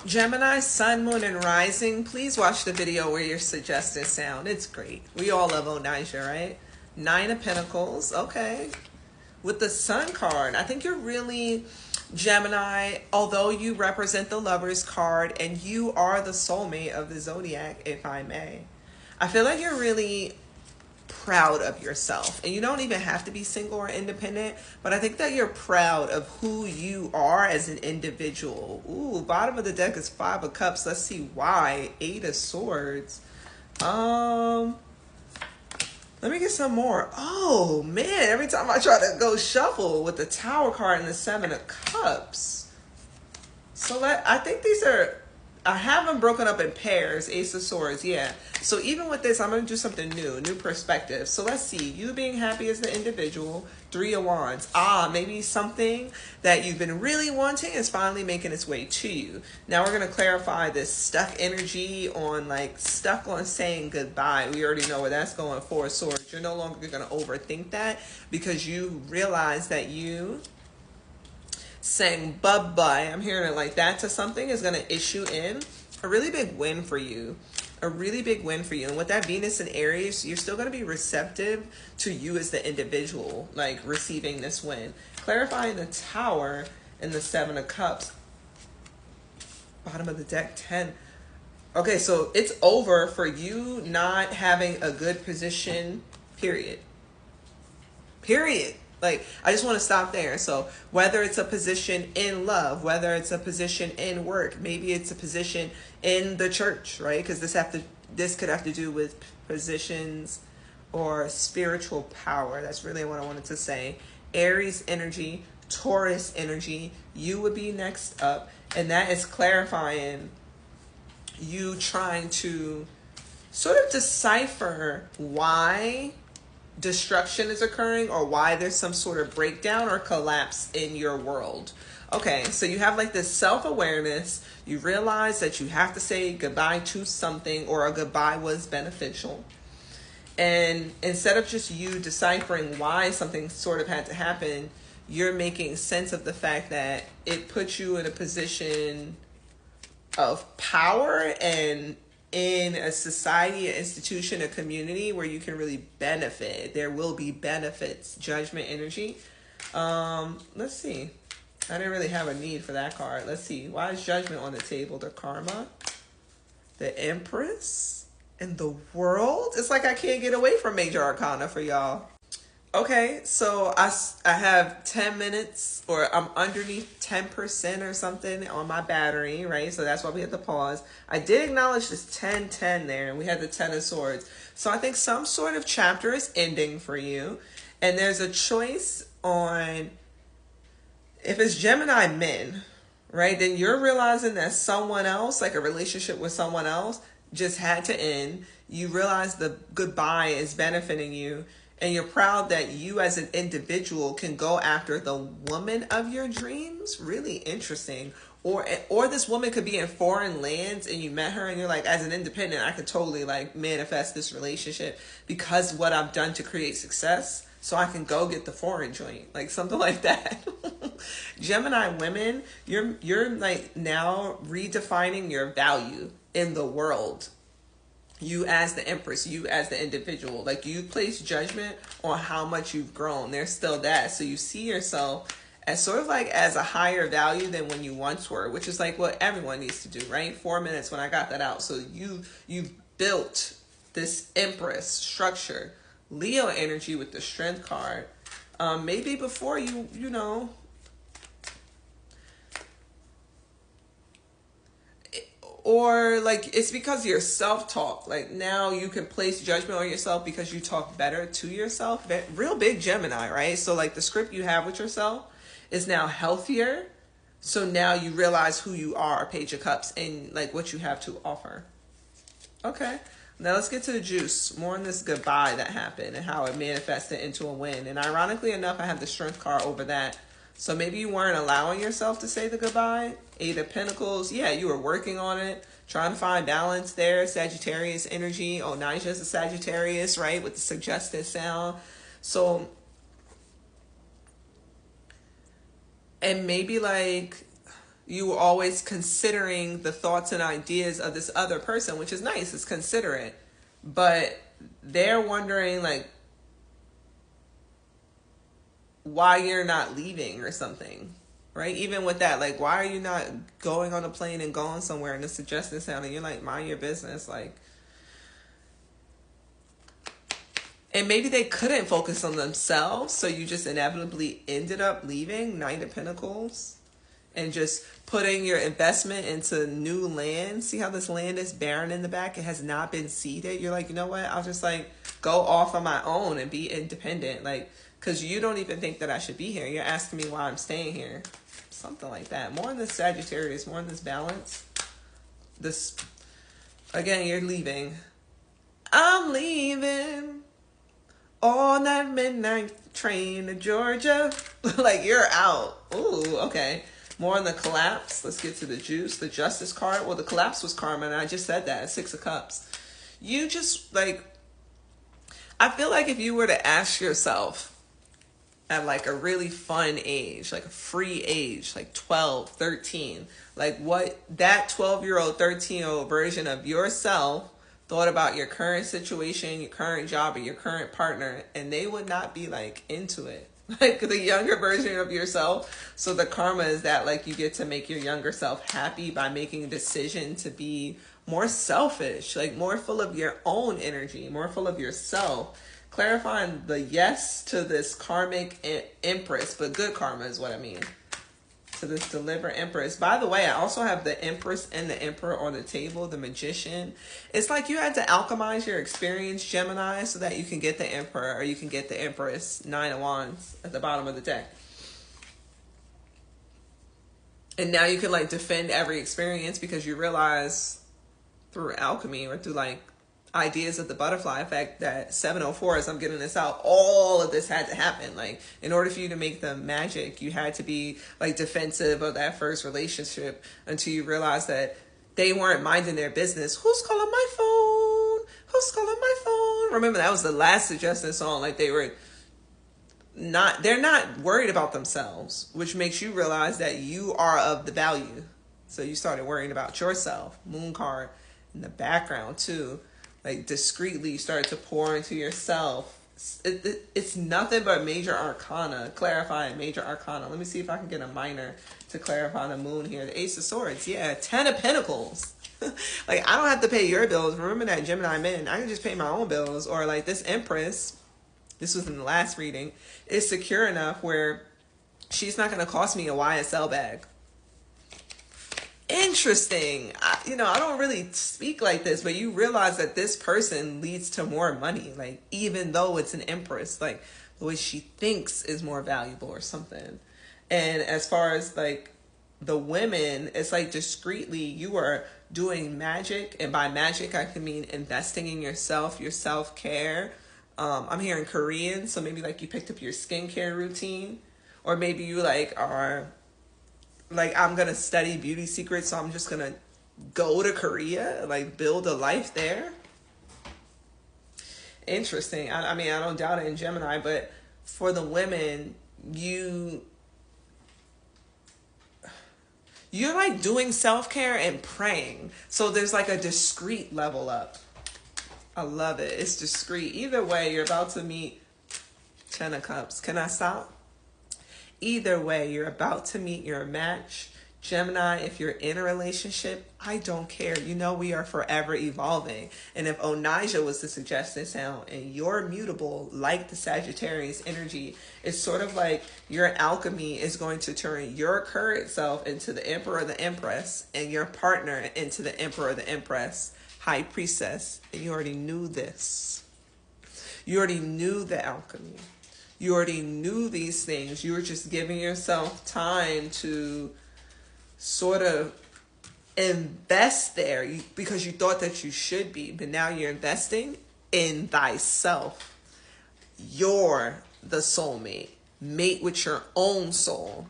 Gemini, Sun, Moon, and Rising, please watch the video where you're suggesting sound. It's great. We all love Onaja, right? Nine of Pentacles, okay. With the Sun card, I think you're really, Gemini, although you represent the Lover's card and you are the soulmate of the Zodiac, if I may, I feel like you're really proud of yourself, and you don't even have to be single or independent, but I think that you're proud of who you are as an individual. Ooh, bottom of the deck is Five of Cups. Let's see why. Eight of Swords. Let me get some more. Oh man, every time I try to go shuffle with the Tower card and the Seven of Cups. So I think these are, I have them broken up in pairs. Ace of Swords, yeah. So even with this, I'm going to do something new perspective. So let's see, you being happy as the individual, Three of Wands. Maybe something that you've been really wanting is finally making its way to you. Now we're going to clarify this stuck energy on, like, stuck on saying goodbye. We already know where that's going. Four of Swords. You're no longer going to overthink that because you realize that you saying bye-bye, I'm hearing it like that, to something is going to issue in a really big win for you. A really big win for you. And with that Venus in Aries, you're still going to be receptive to you as the individual, like receiving this win. Clarifying the Tower and the Seven of Cups. Bottom of the deck, 10. Okay, so it's over for you not having a good position, period. Period. Like, I just want to stop there. So whether it's a position in love, whether it's a position in work, maybe it's a position in the church, right? Because this could have to do with positions or spiritual power. That's really what I wanted to say. Aries energy, Taurus energy, you would be next up. And that is clarifying you trying to sort of decipher why destruction is occurring or why there's some sort of breakdown or collapse in your world. Okay, so you have like this self-awareness. You realize that you have to say goodbye to something, or a goodbye was beneficial. And instead of just you deciphering why something sort of had to happen, you're making sense of the fact that it puts you in a position of power and in a society, an institution, a community where you can really benefit. There will be benefits. Judgment energy. Let's see. I didn't really have a need for that card. Let's see. Why is Judgment on the table? The Karma, the Empress, and the World. It's like I can't get away from Major Arcana for y'all. Okay, so I have 10 minutes, or I'm underneath 10% or something on my battery, right? So that's why we had to pause. I did acknowledge this 10-10 there, and we had the 10 of Swords. So I think some sort of chapter is ending for you, and there's a choice on, if it's Gemini men, right? Then you're realizing that someone else, like a relationship with someone else, just had to end. You realize the goodbye is benefiting you. And you're proud that you as an individual can go after the woman of your dreams. Really interesting. Or this woman could be in foreign lands and you met her and you're like, as an independent, I could totally like manifest this relationship because what I've done to create success. So I can go get the foreign joint, like something like that. Gemini women, you're like now redefining your value in the world. You as the Empress, you as the individual, like you place judgment on how much you've grown. There's still that. So you see yourself as sort of like as a higher value than when you once were, which is like what everyone needs to do, right? 4 minutes when I got that out. So you've built this Empress structure. Leo energy with the Strength card. Maybe before you know, or like it's because your self-talk, like now you can place judgment on yourself because you talk better to yourself. Real big Gemini, right? So like the script you have with yourself is now healthier. So now you realize who you are, Page of Cups, and like what you have to offer. Okay, now let's get to the juice. More on this goodbye that happened and how it manifested into a win. And ironically enough, I have the Strength card over that. So maybe you weren't allowing yourself to say the goodbye. Eight of Pentacles. Yeah, you were working on it, trying to find balance there. Sagittarius energy. Oh, Nija's a Sagittarius, right? With the suggested sound. So, and maybe like you were always considering the thoughts and ideas of this other person, which is nice, it's considerate. But they're wondering, like, why you're not leaving or something, right? Even with that, like, why are you not going on a plane and going somewhere, and the suggestion sound, and you're like, mind your business, like. And maybe they couldn't focus on themselves, so you just inevitably ended up leaving, Knight of Pentacles, and just putting your investment into new land. See how this land is barren in the back? It has not been seeded. You're like, you know what? I'll just like go off on my own and be independent. Like, because you don't even think that I should be here. You're asking me why I'm staying here. Something like that. More in this Sagittarius, more in this balance. This, again, you're leaving. I'm leaving on that midnight train to Georgia. Like, you're out. Ooh, okay. More on the collapse. Let's get to the juice. The Justice card. Well, the collapse was karma, and I just said that. 6 of Cups. You just, like, I feel like if you were to ask yourself at, like, a really fun age, like a free age, like 12, 13, like what that 12-year-old, 13-year-old version of yourself thought about your current situation, your current job, or your current partner, and they would not be, like, into it. Like the younger version of yourself. So the karma is that, like, you get to make your younger self happy by making a decision to be more selfish, like more full of your own energy, more full of yourself. Clarifying the yes to this karmic empress, but good karma is what I mean. To this deliver empress. By the way, I also have the empress and the emperor on the table, the magician. It's like you had to alchemize your experience, Gemini, so that you can get the emperor or you can get the empress, 9 of wands at the bottom of the deck. And now you can, like, defend every experience because you realize through alchemy or through, like, ideas of the butterfly effect that 704, as I'm getting this out, all of this had to happen. Like, in order for you to make the magic, you had to be, like, defensive of that first relationship until you realize that they weren't minding their business. Who's calling my phone? Who's calling my phone? Remember, that was the last suggested song. Like, they're not worried about themselves, which makes you realize that you are of the value. So you started worrying about yourself. Moon card in the background too. Like, discreetly start to pour into yourself. It's nothing but major arcana, clarifying major arcana. Let me see if I can get a minor to clarify the moon here. The Ace of Swords, yeah, 10 of Pentacles. Like, I don't have to pay your bills. Remember that, Gemini men, I can just pay my own bills. Or like this Empress, this was in the last reading, is secure enough where she's not going to cost me a YSL bag. Interesting. I don't really speak like this, but you realize that this person leads to more money. Like, even though it's an empress, like the way she thinks is more valuable or something. And as far as like the women, it's like discreetly you are doing magic. And by magic, I can mean investing in yourself, your self-care. I'm hearing Korean. So maybe like you picked up your skincare routine, or maybe you like are like, I'm going to study beauty secrets, so I'm just going to go to Korea, like build a life there. Interesting. I mean, I don't doubt it in Gemini, but for the women, you're like doing self-care and praying. So there's like a discreet level up. I love it. It's discreet. Either way, you're about to meet 10 of Cups. Can I stop? Either way, you're about to meet your match. Gemini, if you're in a relationship, I don't care. You know we are forever evolving. And if Onija was the suggested sound and you're mutable like the Sagittarius energy, it's sort of like your alchemy is going to turn your current self into the Emperor or the Empress and your partner into the Emperor or the Empress, High Priestess. And you already knew this. You already knew the alchemy. You already knew these things. You were just giving yourself time to sort of invest there because you thought that you should be. But now you're investing in thyself. You're the soulmate. Mate with your own soul.